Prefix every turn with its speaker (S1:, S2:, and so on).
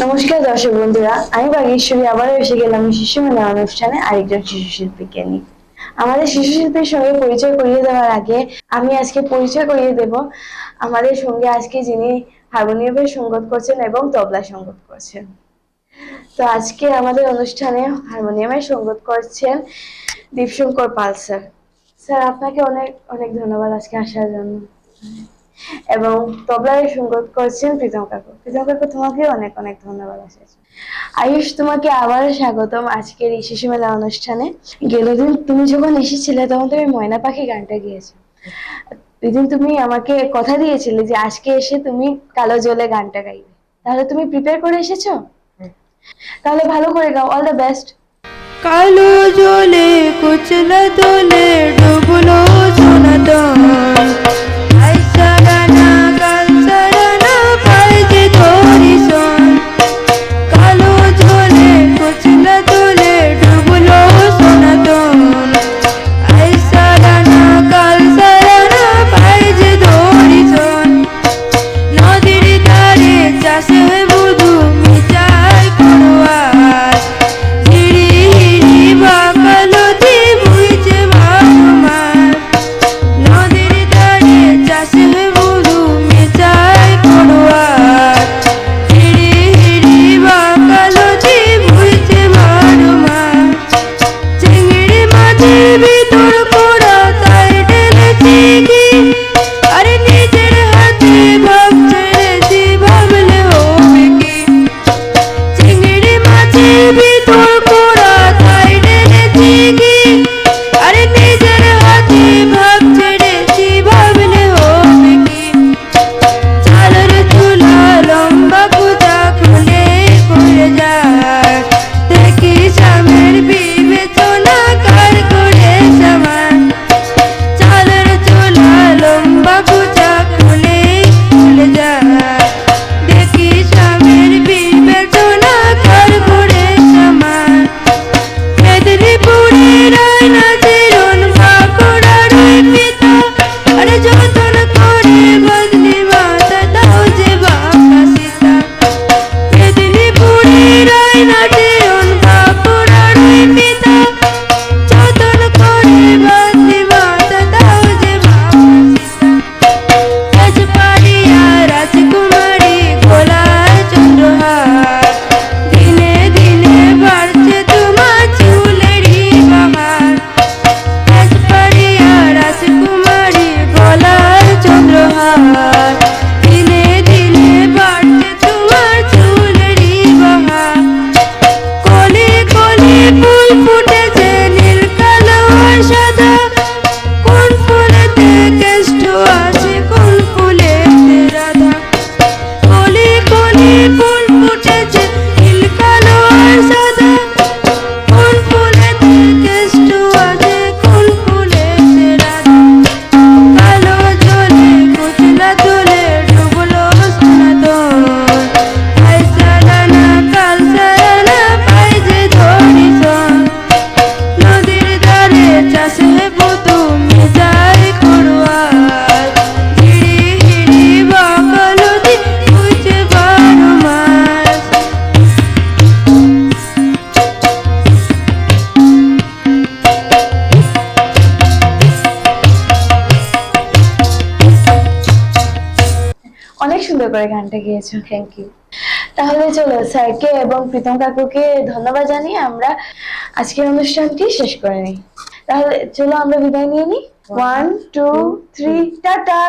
S1: নমস্কার দর্শক বন্ধুরা, আমি বাগেশ্বরী আবারও এসে গেলাম শিশু মেলা অনুষ্ঠানে আরেকজন শিশু শিল্পীকে নিয়ে। আমাদের শিশু শিল্পীর সঙ্গে পরিচয় করিয়ে দেওয়ার আগে আমি আজকে পরিচয় করিয়ে দেব আমাদের সঙ্গে আজকে যিনি হারমোনিয়ামের সঙ্গত করছেন এবং তবলা সঙ্গত করছেন। তো আজকে আমাদের অনুষ্ঠানে হারমোনিয়ামের সঙ্গত করছেন দীপশঙ্কর পাল স্যার। স্যার আপনাকে অনেক অনেক ধন্যবাদ আজকে আসার জন্য। এবং তবলায় সঙ্গত করছেন প্রীতম কাকু। প্রীতম কাকু তোমাকেও অনেক অনেক ধন্যবাদ আসার। আয়ুষ, তোমাকে আবারও স্বাগতম আজকের এই শিশু মেলা অনুষ্ঠানে। গেলদিন তুমি যখন এসেছিলে তখন তুমি ময়না পাখি গানটা গিয়েছো। ওইদিন তুমি আমাকে কথা দিয়েছিলে যে আজকে এসে তুমি কালো জলে গানটা গাইবে। তাহলে তুমি প্রিপেয়ার করে এসেছো? তাহলে ভালো করে গাও। All the best.
S2: কালো জলে কুচলা দোলে ডুবলো সোনাতন কালো জলে কুচলা দোলে ডুবলো সোনাতন আইসারানা কাল সারানা পাইজে ধরিছন নদীর ধারে চাষে বুধু মিচাই করোয়ার হিড়ি হিড়ি বাকালতি বুইছে ভানুমার নদীর ধারে চাষে বুধু মিচাই করোয়ার হিড়ি হিড়ি বাকালতি বুইছে ভানুমার চিংড়ি মাছের ভিতর পোড়া তাই ঢেলেছি কি আরে নিজের হাতে ভাব ছেড়েছি ভাবলে হবে কি চিংড়ি মাছের ভিতর পোড়া তাই ঢেলেছি কি আরে নিজের হাতে ভাব ছেড়েছি ভাবলে হবে কি চালের চুলা লম্বা পূজা খুলে করে যায় দেখি স্বামীর বিবেচনা কার করে সমান চালের চুলা লম্বা পূজা খুলে যায় দেখি স্বামীর বিবেচনা কার করে সমান মেদিনীপুরে রায়না চিরন বাঁকুড়া রই পিতা আরে যতন করে বদলি মাতা দাও যে বাঁকা সীতা মেদিনীপুরে রায়না চিরন বাঁকুড়া রই পিতা যতন করে বদলি মাতা দাও যে বাঁকা সীতা রাজপাড়িয়া রাজকুমারী গোলার চন্দ্রহার দিনে দিনে বাড়ছে তোমার চুলেরই বাহার রাজপাড়িয়া রাজকুমারী গোলার চন্দ্রহার দিনে দিনে বাড়ছে তোমার চুলেরই বাহার কলি কলি ফুল ফুটেছে নীল কালো আর সাদা কোন ফুলেতে কেষ্ট আছে কোন ফুলেতে রাধা কলি কলি ফুল ফুটেছে নীল কালো আর সাদা কোন ফুলেতে কেষ্ট আছে কোন ফুলেতে রাধা কালো জলে কুচলা দোলে ডুবলো সোনাতন আইসারানা কাল সারানা পাইজে ধরিছন নদীর ধারে চাষে বুধু মিজাই করোয়ার হিড়ি হিড়ি বাকালতি বুঝে বারো মাস
S1: অনেক সুন্দর করে গানটা গেয়েছো, থ্যাংক ইউ। তাহলে চলো স্যারকে এবং প্রীতম কাকুকে ধন্যবাদ জানিয়ে আমরা আজকের অনুষ্ঠানটি শেষ করে নিই। তাহলে চলো আমরা বিদায় নিয়ে নিই। 1 2 3 টাটা।